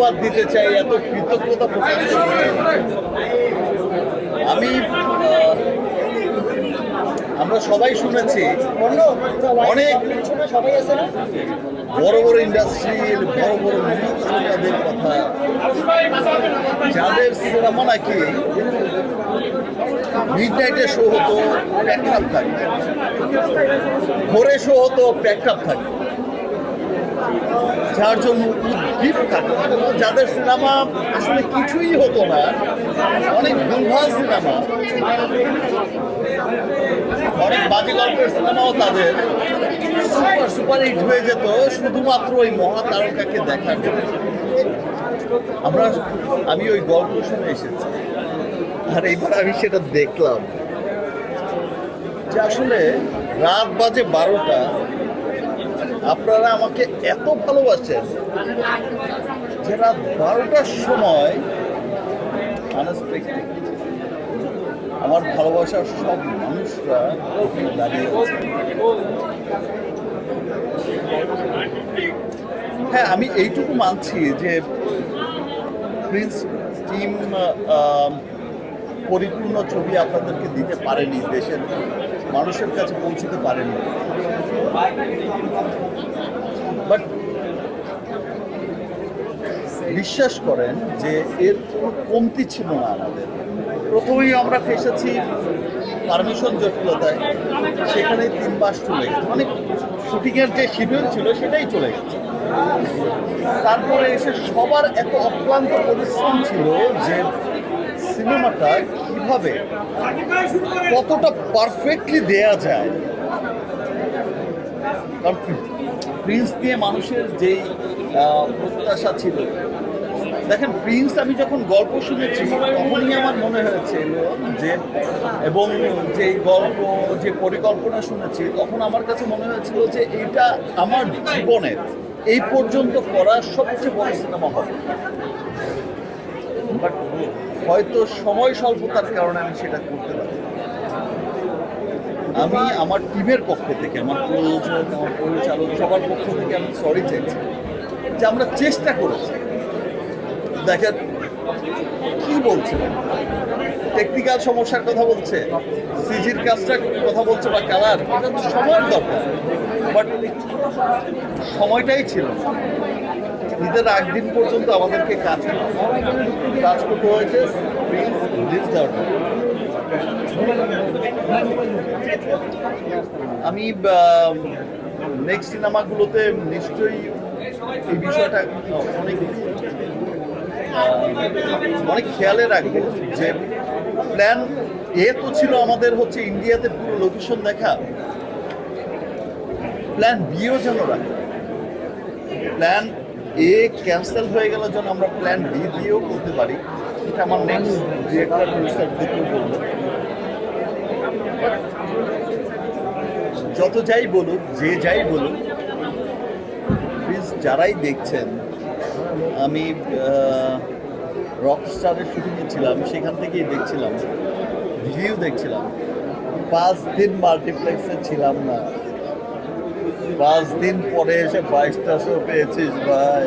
ধন্যবাদ দিতে চাই, এত কৃতজ্ঞতা প্রকাশ করতে চাই। আমি আমরা সবাই শুনেছি অনেক বড় বড় ইন্ডাস্ট্রির বড় বড় নির্মাতাদের কথা, যাদের সিনেমা নাকি মিডনাইটে শো হতো প্যাকড আপ থাকে, ভোরে শো হতো প্যাকড আপ থাকে, যার জন্য উদ্দীপ থাকে, যাদের সিনেমা আসলে কিছুই হতো না, অনেক ভুলভাল সিনেমা, অনেক বাজে গল্পের সিনেমাও তাদের সুপার হিট হয়ে যেত শুধুমাত্র ওই মহাতারকাকে দেখার জন্য। আমি ওই গল্প শুনে এসেছি, আর এইবার আমি সেটা দেখলাম যে আসলে রাত বাজে 12টা, আপনারা আমাকে এত ভালোবাসেন যে রাত 12টার সময় আনএক্সপেক্টেড আমার ভালোবাসার সব মানুষরা দাঁড়িয়ে আছে। হ্যাঁ, আমি এইটুকু মানছি যে প্রিন্স টিম পরিপূর্ণ ছবি আপনাদেরকে দিতে পারেনি, দেশের মানুষের কাছে পৌঁছতে পারেনি, বাট বিশ্বাস করেন যে এর কোনো কমতি ছিল না আমাদের। প্রথমেই আমরা ফেসেছি পারমিশন জটিলতায়, সেখানেই 3 মাস চলে গেছে, মানে শুটিংয়ের যে শিডিউল ছিল সেটাই চলে গেছে। তারপরে এসে সবার এত অক্লান্ত পরিশ্রম ছিল যে সিনেমাটা কিভাবে কতটা পারফেক্টলি দেয়া যায়। কারণ প্রিন্স দিয়ে মানুষের যেই প্রত্যাশা ছিল, দেখেন প্রিন্স আমি যখন গল্প শুনেছি তখনই আমার মনে হয়েছিল যে, এবং যে গল্প যে পরিকল্পনা শুনেছি তখন আমার কাছে মনে হয়েছিল যে এইটা আমার জীবনের এই পর্যন্ত করা সবচেয়ে বড় সিনেমা হবে। বাট হয়তো সময় স্বল্পতার কারণে আমি সেটা করতে পারি। আমি আমার টিমের পক্ষ থেকে, আমার প্রযোজক, আমার পরিচালক, সবার পক্ষ থেকে আমি সরি চাইছি যে আমরা চেষ্টা করেছি। দেখেন কি বলছে, টেকনিক্যাল সমস্যার কথা বলছে, সিজির কাজটা কথা বলছে, বা কালার, এটা তো সময়ের দরকার, বাট সময়টাই ছিল না। ঈদের আগদিন পর্যন্ত আমাদেরকে কাজ করতে হয়েছে। আমি নেক্সট সিনেমাগুলোতে নিশ্চয়ই এই বিষয়টা অনেক খেয়ালে রাখবো যে প্ল্যান এ তো ছিল আমাদের হচ্ছে ইন্ডিয়াতে পুরো লোকেশন দেখা, প্ল্যান বিও যেন রাখি, প্ল্যান এ ক্যান্সেল হয়ে গেল যেন আমরা প্ল্যান বি দিয়েও করতে পারি। এটা আমার নেক্সট ডিরেক্টর প্রডিউসারদেরকেও বলবো। যত যাই বলুক, যে যাই বলুক, প্লিজ যারাই দেখছেন, আমি রকস্টারের শুটিংয়ে ছিলাম, সেখান থেকেই দেখছিলাম, রিভিউ দেখছিলাম। 5 দিন মাল্টিপ্লেক্সে ছিলাম না, 5 দিন পরে এসে 22টা শো পেয়েছিস ভাই।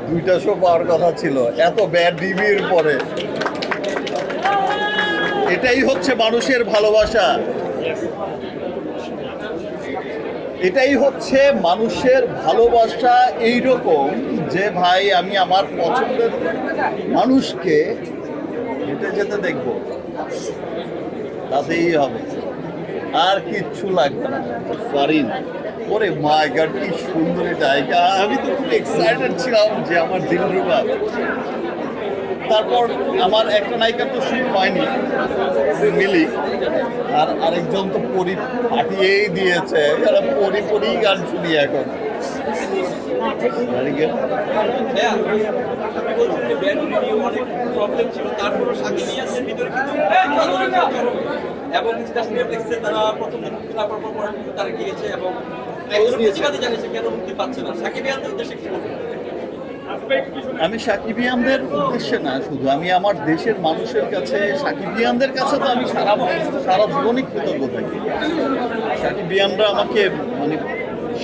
2টা শো পাওয়ার কথা ছিল, এত ব্যাড রিভিউর পরে। এটাই হচ্ছে মানুষের ভালোবাসা, এটাই হচ্ছে মানুষের ভালোবাসা। এইরকম যে ভাই আমি আমার পছন্দের মানুষকে হেঁটে যেতে দেখব, তাতেই হবে, আর কিচ্ছু লাগবে না। ফারিন, ওরে মাই গড, কি সুন্দর জায়গা! আমি তো খুব এক্সাইটেড ছিলাম যে আমার দিলরুবা। তারপর আমার একটা নায়িকার তো শুরু হয়নি, মিলি, আর আরেকজন তো পরি পাঠিয়েই দিয়েছে। পরি গান শুনি এখন। এবং তারা প্রথম দিন তারা গিয়েছে এবং জানিয়েছে কেন মুক্তি পাচ্ছে না। সাকিবিয়ানদের উদ্দেশ্যে কি বলবেন? আমি সাকিবিয়ানদের উদ্দেশ্যে না, শুধু আমি আমার দেশের মানুষের কাছে, সাকিবিয়ানদের কাছে তো আমি সারা জীবনই কৃতজ্ঞ থাকি। সাকিবিয়ানরা আমাকে, মানে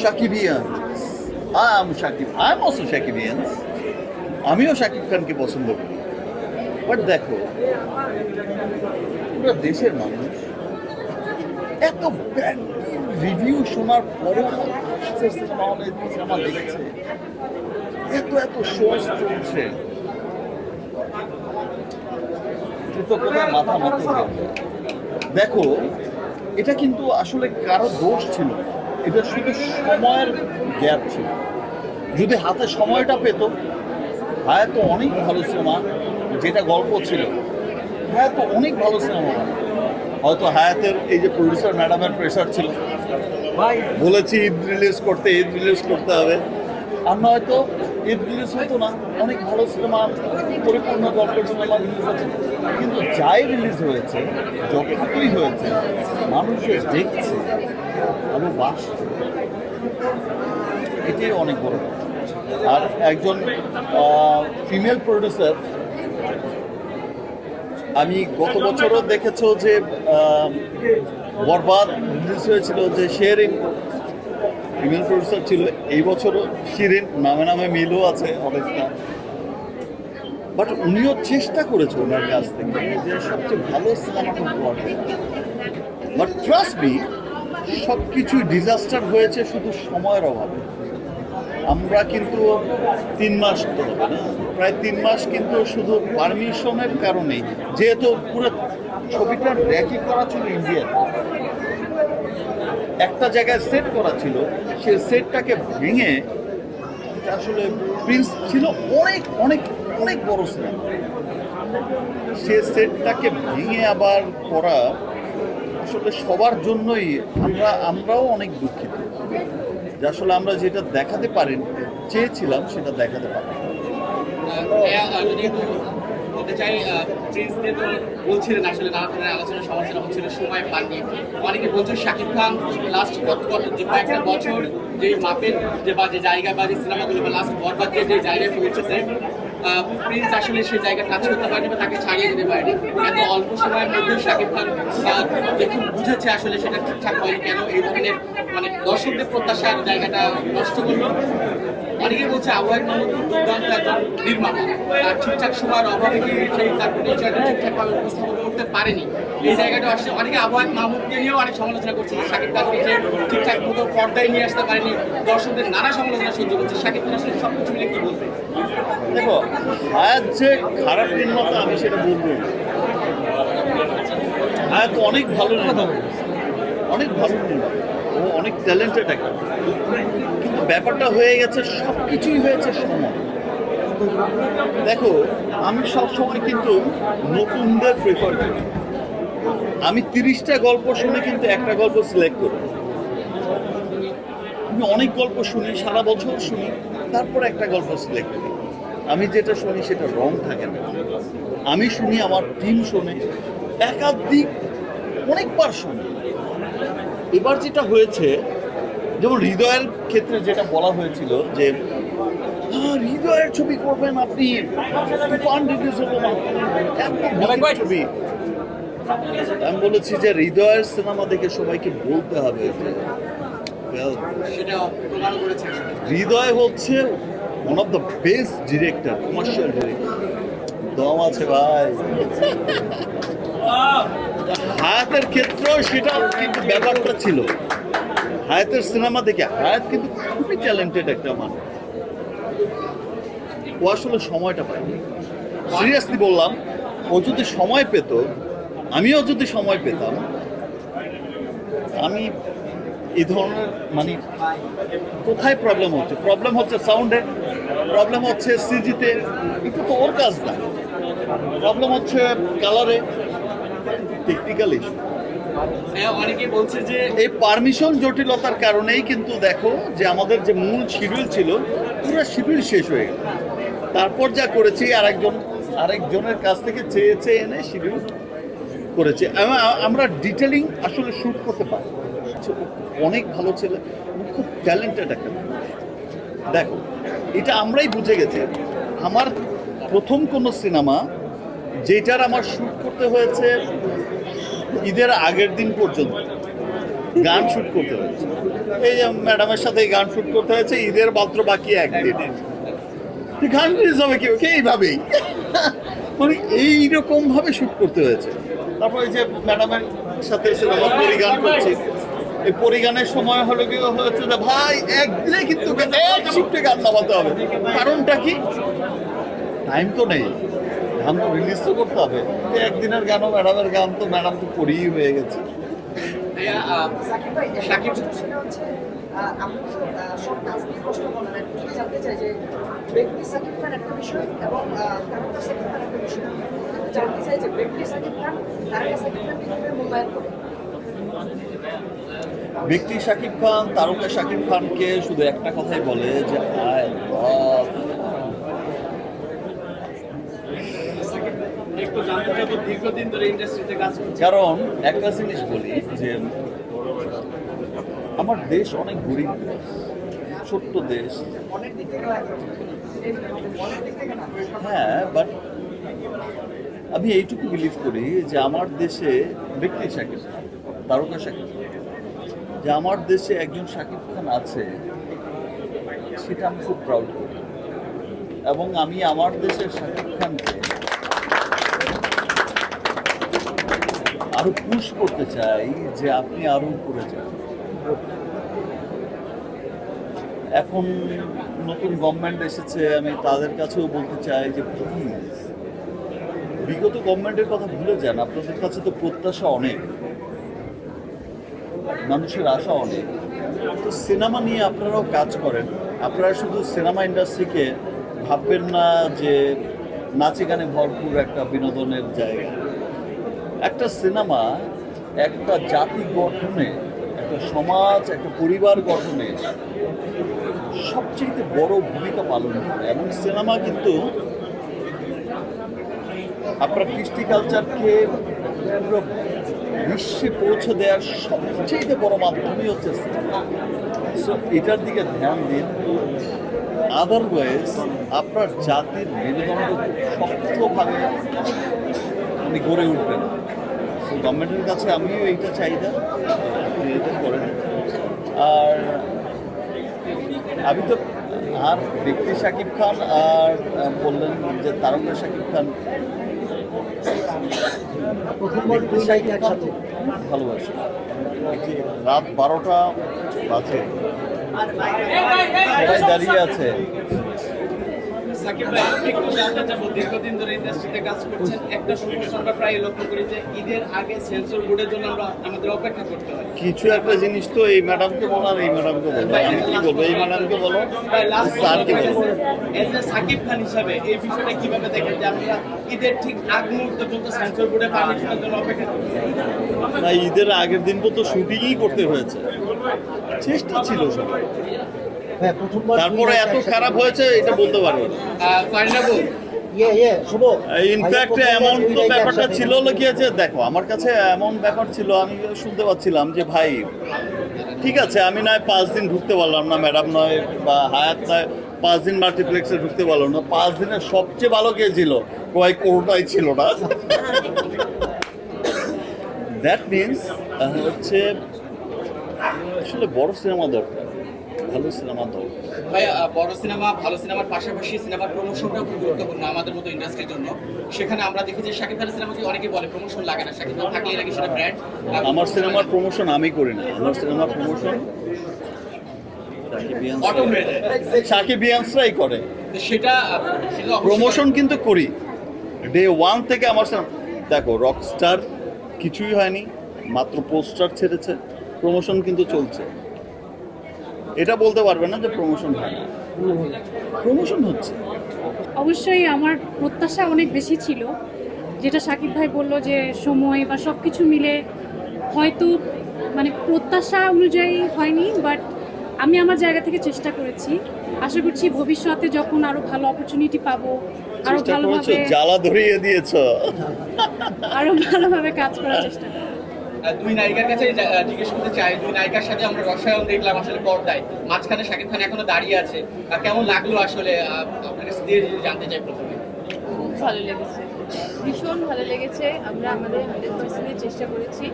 সাকিবিয়ান I'm also Shakibians. আমিও শাকিব খানকে পছন্দ করি, বাট দেখো পুরো দেশের মানুষ এত ব্যাড রিভিউ শোনার পরেও সিনেমা দেখছে, এত এত শোজ চলছে, কোথায় মাথা মারতে যাবে। দেখো এটা কিন্তু আসলে কারো দোষ ছিল না, এটা শুধু সময়ের গ্যাপ ছিল। যদি হাতে সময়টা পেত, হায়াত তো অনেক ভালো সিনেমা, যেটা গল্প ছিল হায়াত তো অনেক ভালো সিনেমা। হয়তো হায়াতের এই যে প্রডিউসার ম্যাডামের প্রেশার ছিল, বলেছি ঈদ রিলিজ করতে হবে, আর হয়তো ঈদ রিলিজ হতো না, অনেক ভালো সিনেমা, পরিপূর্ণ গল্পের সিনেমা রিলিজ হচ্ছে। কিন্তু যাই রিলিজ হয়েছে, যতটুকুই হয়েছে, মানুষের দেখছে আরো বাসছে, এটাই অনেক বড় কথা। আর একজন ফিমেল প্রডিউসার, আমি গত বছরও দেখেছো যে বরবাদ রিলিজ হয়েছিল, যে শেরিন ফিমেল প্রডিউসার ছিল, এই বছরও শিরিন, নামে নামে মিলও আছে অনেকটা। বাট উনিও চেষ্টা করেছে ওনার কাছ থেকে যে সবচেয়ে ভালো সিনেমাটা করবে। বাট ট্রাস্ট মি, সব কিছুই ডিজাস্টার হয়েছে শুধু সময়ের অভাবে। আমরা কিন্তু 3 মাস তো হবে না, প্রায় 3 মাস কিন্তু শুধু পারমিশনের কারণেই, যেহেতু পুরো ছবিটা র্যাকি করা ছিল ইন্ডিয়ান, একটা জায়গায় সেট করা ছিল, সে সেটটাকে ভেঙে, এটা আসলে প্রিন্স ছিল অনেক অনেক অনেক বড় সিনেমা, সে সেটটাকে ভেঙে আবার করা আসলে সবার জন্যই, আমরাও অনেক দুঃখিত যে আসলে আমরা যেটা দেখাতে চেয়েছিলাম সেটা দেখাতে পারি। যদি একটু বলতে চাই, প্রিন্সকে তো বলছিলেন আসলে নানা ধরনের আলোচনা সমালোচনা হচ্ছিল, সময় পাননি। অনেকে বলছে শাকিব খান লাস্ট যে কয়েকটা বছর যে মাপের যে জায়গা বা যে সিনেমাগুলো বা লাস্ট বরবাদ যে জায়গায় পৌঁছেছে, প্রিন্স আসলে সেই জায়গা কাজ করতে পারেনি বা তাকে ছাড়িয়ে দিতে পারেনি। এত অল্প সময়ের মধ্যে শাকিব খান দেখুন বুঝেছে আসলে সেটা ঠিকঠাক হয়নি, কেন এই ধরনের মানে দর্শকদের প্রত্যাশার জায়গাটা নষ্ট করলো। অনেকে বলছে আবহাওয়ার মাহমুদ দুর্দান্ত একজন নির্মাতা, আর ঠিকঠাক সময়ের অভাবে কি সেই তার পরিচয়টা ঠিকঠাকভাবে উপস্থাপন করতে পারেনি। এই জায়গাটা আসলে অনেকে আবহাওয়ার মাহমুদকে নিয়েও অনেক সমালোচনা করছে, শাকিব খানকে যে ঠিকঠাক মতো পর্দায় নিয়ে আসতে পারেনি, দর্শকদের নানা সমালোচনা সহ্য করছে। শাকিব খান আসলে সব কিছু মিলে কি বলবে? দেখো, হায়াত যে খারাপ নির্মাতা আমি সেটা বলবো না। হায়াত অনেক ভালো নির্মাতা, অনেক ভালো নির্মাতা, ও অনেক ট্যালেন্টেড একটা, কিন্তু ব্যাপারটা হয়ে গেছে সব কিছুই হয়েছে সময়। দেখো আমি সবসময় কিন্তু নতুনদের প্রেফার করি। আমি 30টা গল্প শুনে কিন্তু একটা গল্প সিলেক্ট করি। আমি অনেক গল্প শুনি, সারা বছর শুনি, তারপর একটা গল্প সিলেক্ট করি। আমি যেটা শুনি সেটা রং থাকে না। আমি শুনি, আমার টিম শোনে, একাধিক অনেকবার শুনি। এবার যেটা হয়েছে, যেমন হৃদয়ের ক্ষেত্রে যেটা বলা হয়েছিল যে হৃদয়ের ছবি করবেন আপনি, ছবি, আমি বলেছি যে হৃদয়ের সিনেমা দেখে সবাইকে বলতে হবে যে হৃদয় হচ্ছে one of the best director, commercial director, দম আছে ভাই। হায়াতের ক্ষেত্রেও সেটা কিন্তু ব্যাপারটা ছিল। হায়াতের সিনেমা দেখে, হায়াত কিন্তু খুবই ট্যালেন্টেড একটা মানুষ, ও আসলে সময়টা পায়নি। সিরিয়াসলি বললাম, ও যদি সময় পেত, আমিও যদি সময় পেতাম, আমি এই ধরনের মানে কোথায় প্রবলেম হচ্ছে সাউন্ডে, প্রবলেম হচ্ছে সিজিতে, এটা তো ওর কাজ না। প্রবলেম হচ্ছে কালারে, টেকনিক্যাল ইস্যু। অনেকে বলছে যে এই পারমিশন জটিলতার কারণেই কিন্তু দেখো যে আমাদের যে মূল শিডিউল ছিল, পুরো শিডিউল শেষ হয়ে গেল। তারপর যা করেছি আরেকজনের কাছ থেকে চেয়ে এনে শিডিউল করেছে। আমরা ডিটেলিং আসলে শ্যুট করতে পারি। অনেক ভালো ছেলে, খুব ট্যালেন্টেড একটা মানুষ। দেখো এটা আমরাই বুঝে গেছি। আমার প্রথম কোনো সিনেমা যেটার আমার শ্যুট করতে হয়েছে ঈদের আগের দিন পর্যন্ত, গান শুট করতে হয়েছে, এই যে ম্যাডামের সাথে এই গান শুট করতে হয়েছে, ঈদের মাত্র বাকি একদিন, গান রিলিজ হবে কি এইভাবেই মানে এইরকম ভাবে শুট করতে হয়েছে। তারপর এই যে ম্যাডামের সাথে সিনেমা পরিগান করছি, এই পরিগানের সময় হলো কি হয়েছে যে ভাই একদিনে কিন্তু এক শিফটে গান নামাতে হবে। কারণটা কি? টাইম তো নেই, গান তো রিলিজ তো করতে হবে। তো একদিনের গানও ম্যাডামের গান তো ম্যাডাম তো করেই হয়ে গেছে। ভাইয়া, সাকিব ভাই, সাকিব সেটা হচ্ছে আপনি তো সব কাজ নিয়ে প্রশ্ন করেন, আমি যদি জানতে চাই যে ব্যক্তি সাকিব খান একটা বিষয় এবং তারকা সাকিব খান একটা বিষয়। আমি জানতে চাই যে ব্যক্তি সাকিব খান তারকা সাকিব খান কিভাবে মূল্যায়ন করে? ব্যক্তি শাকিব খান তারকা শাকিব খানকে শুধু একটা কথাই বলে যে আই লাভ। একটু জানতে চাইবো, দীর্ঘদিন ধরে ইন্ডাস্ট্রিতে কাজ করছেন। কারণ একটা জিনিস বলি যে আমার দেশ অনেক গরিব দেশ, ছোট্ট দেশ, অনেক দিক থেকে অনেক দিক থেকে না। হ্যাঁ, বাট আমি এইটুকু বিলিভ করি যে আমার দেশে ব্যক্তি শাকিব খান, তারকা শাকিব খান, যে আমার দেশে একজন শাকিব খান আছে, সেটা আমি খুব প্রাউড করি। এবং আমি আমার দেশের শাকিব খানকে আরো পুশ করতে চাই যে আপনি আরো উপরে যান। এখন নতুন গভর্নমেন্ট এসেছে, আমি তাদের কাছেও বলতে চাই যে প্লিজ বিগত গভর্নমেন্টের কথা ভুলে যান। আপনাদের কাছে তো প্রত্যাশা অনেক, মানুষের আশা অনেক, তো সিনেমা নিয়ে আপনারাও কাজ করেন। আপনারা শুধু সিনেমা ইন্ডাস্ট্রিকে ভাববেন না যে নাচে গানে ভরপুর একটা বিনোদনের জায়গা। একটা সিনেমা একটা জাতি গঠনে, একটা সমাজ, একটা পরিবার গঠনে সবচেয়ে বড় ভূমিকা পালন করে। এবং সিনেমা কিন্তু আপনার কৃষ্টি কালচারকে পুরো বিশ্বে পৌঁছে দেওয়ার সবচেয়ে বড় মাধ্যমই হচ্ছে সিনেমা। সো এটার দিকে ধ্যান দিন, আদারওয়াইজ আপনার জাতির মেরুদণ্ড শক্তভাবে উনি গড়ে উঠবেন। সো গভর্নমেন্টের কাছে আমিও এইটা চাহিদা, আপনি এটা করেন। আর আমি তো আর ব্যক্তি শাকিব খান আর বললেন যে তারকা শাকিব খান, ব্যক্তি শাকিব খান ভালোবাসি। রাত 12টা বাজে, সবাই দাঁড়িয়ে আছে। সাকিব ভাই, একটু জানতে চাবো, দীর্ঘদিন ধরে ইন্ডাস্ট্রিতে কাজ করছেন, একটা সমস্যা আমরা প্রায় লক্ষ্য করি যে ঈদের আগে সেন্সর বোর্ডের জন্য আমাদের অপেক্ষা করতে হয়। কিছু একটা জিনিস তো এই ম্যাডামকে বলো আর এই ম্যাডামকে বলো, আমি কি বলবো? এই ম্যাডামকে বলো, স্যারকে বলো। এজ এ সাকিব খান হিসাবে এই বিষয়টা কিভাবে দেখেন যে আমরা ঈদের ঠিক আগ মুহূর্ত পর্যন্ত সেন্সর বোর্ডে পারমিশনের জন্য অপেক্ষা করছি? না, ঈদের আগের দিন তো শুটিংই করতে হয়েছে, চেষ্টা ছিল সবাই। তারপরে এত খারাপ হয়েছে এটা বলতে পারবো না। ফাইনাবুল, ইনফ্যাক্ট এমন তো ব্যাপারটা ছিল হলো কি আছে, দেখো আমার কাছে এমন ব্যাপার ছিল, আমি শুনতে পাচ্ছিলাম যে ভাই ঠিক আছে আমি নয় 5 দিন ঢুকতে পারলাম না, ম্যাডাম নয় বা হায়াত নয় 5 দিন মাল্টিপ্লেক্সে ঢুকতে পারলাম না, 5 দিনের সবচেয়ে ভালো কে ছিল? কোনোটাই ছিল না। দ্যাট মিনস হচ্ছে আসলে বড় সিনেমা দরকার, ভালো সিনেমা দরকার। ভাই, বড় সিনেমা, ভালো সিনেমার পাশাপাশি সিনেমার প্রমোশনটাও খুব গুরুত্বপূর্ণ আমাদের মতো ইন্ডাস্ট্রির জন্য। সেখানে আমরা দেখি যে শাকিব খানের সিনেমাকে অনেকে বলে প্রমোশন লাগে না, শাকিব খান থাকলে নাকি সেটা ব্র্যান্ড। আমার সিনেমার প্রমোশন আমি করি না, আমার সিনেমার প্রমোশন অটো হয়ে যায়। সাকিব ইয়ান্সরাই করে। তো সেটা অবশ্যই- প্রমোশন কিন্তু করি ডে 1 থেকে। আমার দেখো রকস্টার কিছুই হয়নি, মাত্র পোস্টার ছেড়েছে, প্রমোশন কিন্তু চলছে। এটা বলতে পারবে না যে প্রমোশন হয় না, প্রমোশন হচ্ছে। অবশ্যই আমার প্রত্যাশা অনেক বেশি ছিল, যেটা সাকিব ভাই বললো যে সময় বা সব কিছু মিলে হয়তো মানে প্রত্যাশা অনুযায়ী হয়নি, বাট আমি আমার জায়গা থেকে চেষ্টা করেছি। আশা করছি ভবিষ্যতে যখন আরো ভালো অপরচুনিটি পাবো, আরো চেষ্টা করেছো, ভালোভাবে জ্বালা ধরিয়ে দিয়েছো। আরো ভালোভাবে কাজ করার চেষ্টা করবো। দুই নায়িকার কাছে জিজ্ঞেস করতে চাই, দুই নায়িকার সাথে আমরা রসায়ন দেখলাম আসলে পর্দায়, মাঝখানে শাকিব খান এখনো দাঁড়িয়ে আছে, কেমন লাগলো আসলে আপনার কাছে দিয়ে জানতে চাই প্রথমে। খুব ভালো লেগেছে, ভীষণ ভালো লেগেছে। আমরা আমাদের 100% চেষ্টা করেছি,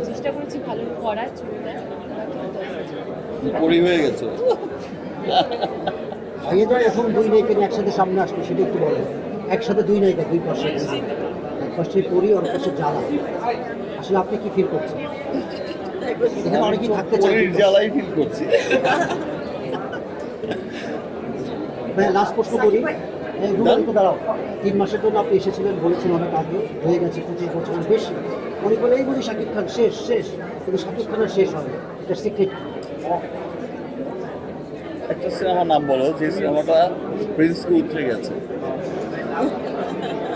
চেষ্টা চেষ্টা করেছি ভালো করার ছবিটা। পরি হয়ে গেছে। ভাইয়া এখন দুই নায়িকা নিয়ে একসাথে সামনে আসবে সেটা একটু বলো। একসাথে দুই নায়িকা, দুই পাশে, এক পাশে পরি আর এক পাশে জ্বালা, আসলে আপনি কি ফিল করছেন? এখানে অনেকেই থাকতে চাই। পরির জ্বালাই ফিল করছি। ভাইয়া লাস্ট প্রশ্ন করি, একটু দাঁড়াও। 3 মাসের জন্য আপনি এসেছিলেন, বলেছেন অনেক আগে, হয়ে গেছে 25 বছরের বেশি। অনেক বলে এই বলি শাকিব খান শেষ শেষ, কিন্তু শাকিব খানের শেষ হয় এটা সিক্রেট। একটা সিনেমার নাম বলো যে সিনেমাটা প্রিন্সকে উতরে গেছে।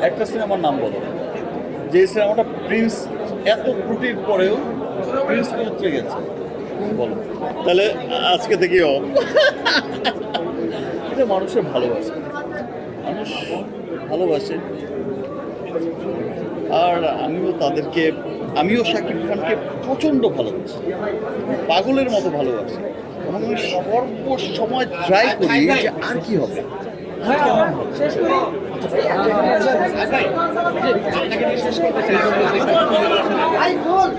একটা সিনেমার নাম বলো যে সিনেমাটা প্রিন্স এত ত্রুটির পরেও প্রিন্সকে উতরে গেছে, বলো। তাহলে আজকে থেকেও এটা মানুষের ভালোবাসে, মানুষ ভালোবাসে। আর আমিও শাকিব খানকে প্রচণ্ড ভালোবাসি, পাগলের মতো ভালোবাসি, এবং আমি সর্বসময় ট্রাই করি যে আর কি হবে, আর কেমন হবে। শেষ করি। আপনাকে নিয়ে শেষ করতে চাই। ভাই বল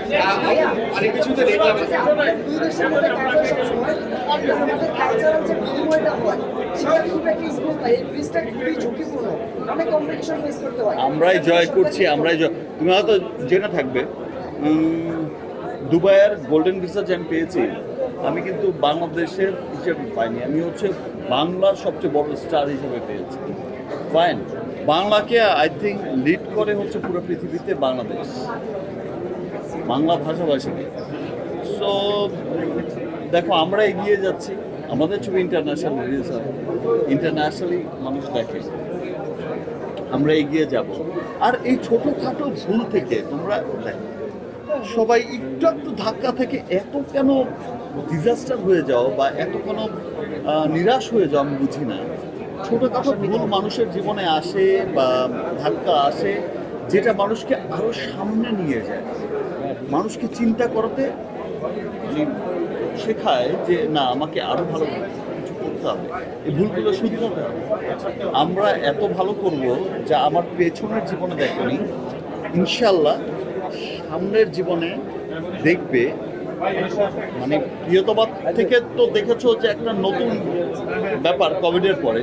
ভাইয়া অনেক কিছুতে দেখলাম দুই দেশের মধ্যে কালচার সবসময় আমাদের কালচারাল যে বিনিময়টা হয় সেটা খুব একটা স্মুথ না, এই ব্রিজটা খুবই ঝুঁকিপূর্ণ, অনেক কম্পিটিশন ফেস করতে হয়। আমরাই জয় করছি, তুমি হয়তো জেনে থাকবে দুবাইয়ের গোল্ডেন ভিসা যে আমি পেয়েছি, আমি কিন্তু বাংলাদেশের হিসেবে পাইনি, আমি হচ্ছে বাংলার সবচেয়ে বড় স্টার হিসেবে পেয়েছি। ফাইন, বাংলাকে আই থিঙ্ক লিড করে হচ্ছে পুরো পৃথিবীতে বাংলাদেশ, বাংলা ভাষাভাষীকে। সো দেখো আমরা এগিয়ে যাচ্ছি, আমাদের ছবি ইন্টারন্যাশনাল রিলিজ হয়, ইন্টারন্যাশনালি মানুষ দেখে, আমরা এগিয়ে যাব। আর এই ছোটোখাটো ভুল থেকে তোমরা দেখো, সবাই একটু ধাক্কা থেকে এত কেন ডিজাস্টার হয়ে যাও বা এত কেন নিরাশ হয়ে যাও, আমি বুঝি না। ছোটোখাটো ভুল মানুষের জীবনে আসে বা ধাক্কা আসে, যেটা মানুষকে আরও সামনে নিয়ে যায়, মানুষকে চিন্তা করতে শেখায় যে না, আমাকে আরও ভালো কিছু করতে হবে, এই ভুলগুলো শুধরাতে হবে। আমরা এত ভালো করব যা আমার পেছনের জীবনে দেখনি, ইনশাল্লাহ সামনের জীবনে দেখবে। মানে প্রিয়তমা থেকে তো দেখেছো যে একটা নতুন ব্যাপার কোভিডের পরে,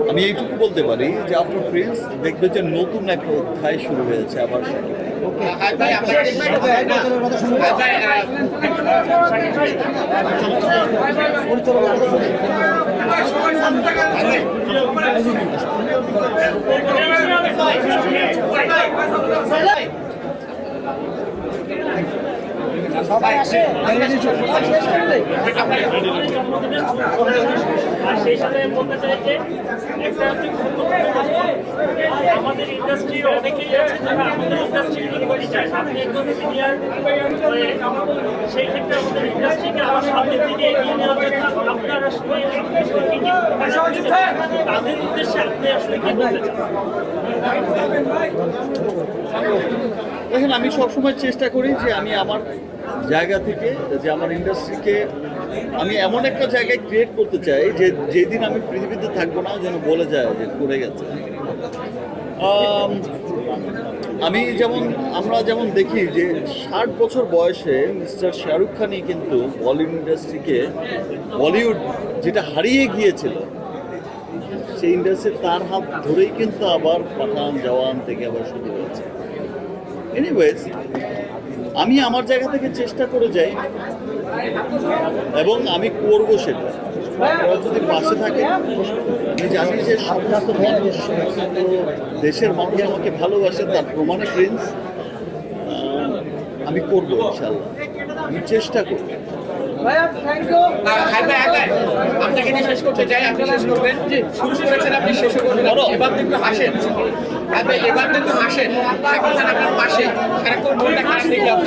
আমি এইটুকু বলতে পারি যে আফটার প্রিন্স দেখবে যে নতুন একটা অধ্যায় শুরু হয়েছে আবার। ভাই আপনাকে শেষ করতে চাই না। সবাই আসে আর সেই সাথে বলতে চাই যে একটা আমাদের ইন্ডাস্ট্রির অনেকেই আছে যারা আমাদের ইন্ডাস্ট্রি করতে চায়, আপনি একজন সিনিয়র সেই ক্ষেত্রে আমাদের ইন্ডাস্ট্রিকে আমার সামনের দিকে এগিয়ে নেওয়ার জন্য আপনার আসলে তাদের উদ্দেশ্যে আপনি আসলে কি বলতে চান? দেখেন, আমি সবসময় চেষ্টা করি যে আমি আমার জায়গা থেকে, যে আমার ইন্ডাস্ট্রিকে আমি এমন একটা জায়গায় ক্রিয়েট করতে চাই যে যেদিন আমি পৃথিবীতে থাকবো না যেন বলে যায় যে করে গেছে। আমরা যেমন দেখি যে 60 বছর বয়সে মিস্টার শাহরুখ খানই কিন্তু বলিউড যেটা হারিয়ে গিয়েছিল সেই ইন্ডাস্ট্রি তার হাত ধরেই কিন্তু আবার পাঠান জওয়ান থেকে আবার শুরু হয়েছে। এনিওয়েজ, আমি আমার জায়গা থেকে চেষ্টা করে যাই এবং আমি করবো সেটা। ওরা যদি পাশে থাকে, আমি জানি যে সমস্ত মানুষ, দেশের মানুষ আমাকে ভালোবাসে, তার প্রমাণে প্রিন্স। আমি করবো ইনশাল্লাহ, আমি চেষ্টা করবো। আপনাকে নিয়ে শেষ করতে চাই, আপনি শেষ করবেন। শুরু করেছেন আপনি, শেষ করবেন। এবার তো একটু হাসেন, এবার তো একটু হাসেন। শাকিব খান আপনার পাশে সারাক্ষণ মনটা খারাপ দেখলাম,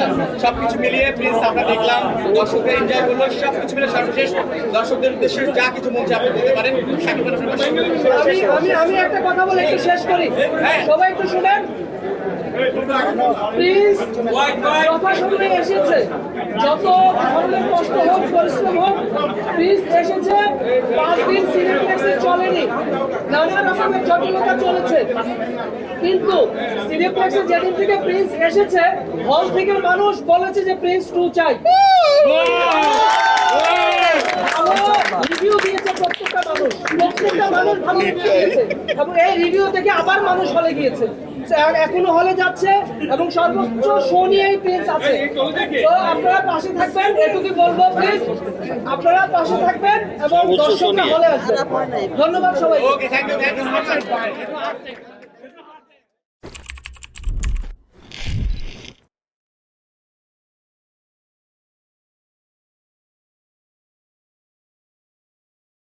সবকিছু মিলিয়ে প্রিন্স আমরা দেখলাম, দর্শকরা এনজয় করলো, সবকিছু মিলে সর্বশেষ দর্শকদের উদ্দেশ্যে যা কিছু মঞ্চে আপনি বলতে পারেন। শাকিব খান আপনার পাশে। আমি একটা কথা বলে একটু শেষ করি, সবাই একটু শুনেন। প্লিজ যথাসময়ে এসেছে, যত ধরনের কষ্ট হোক, পরিশ্রম হোক, প্লিজ এসেছে 5 দিন সিনেপ্লেক্সে বলেনি, নানা রকমের জটিলতা চলেছে, কিন্তু সিনেপ্লেক্সে যেদিন থেকে প্রিন্স এসেছে হল থেকে মানুষ বলেছে যে প্রিন্স 2 চাই। রিভিউ দিয়েছে প্রত্যেকটা মানুষ ভালো রিভিউ দিয়েছে এবং এই রিভিউ থেকে আবার মানুষ হলে গিয়েছে, এখনো হলে যাচ্ছে এবং সর্বোচ্চ শো নিয়ে প্রিন্স আছে। তো আপনারা পাশে থাকবেন, এটুকু বলবো প্লিজ, আপনারা পাশে থাকবেন এবং দর্শকরা হলে আসবেন। ধন্যবাদ সবাই। ওকে, থ্যাংক ইউ সো মাচ।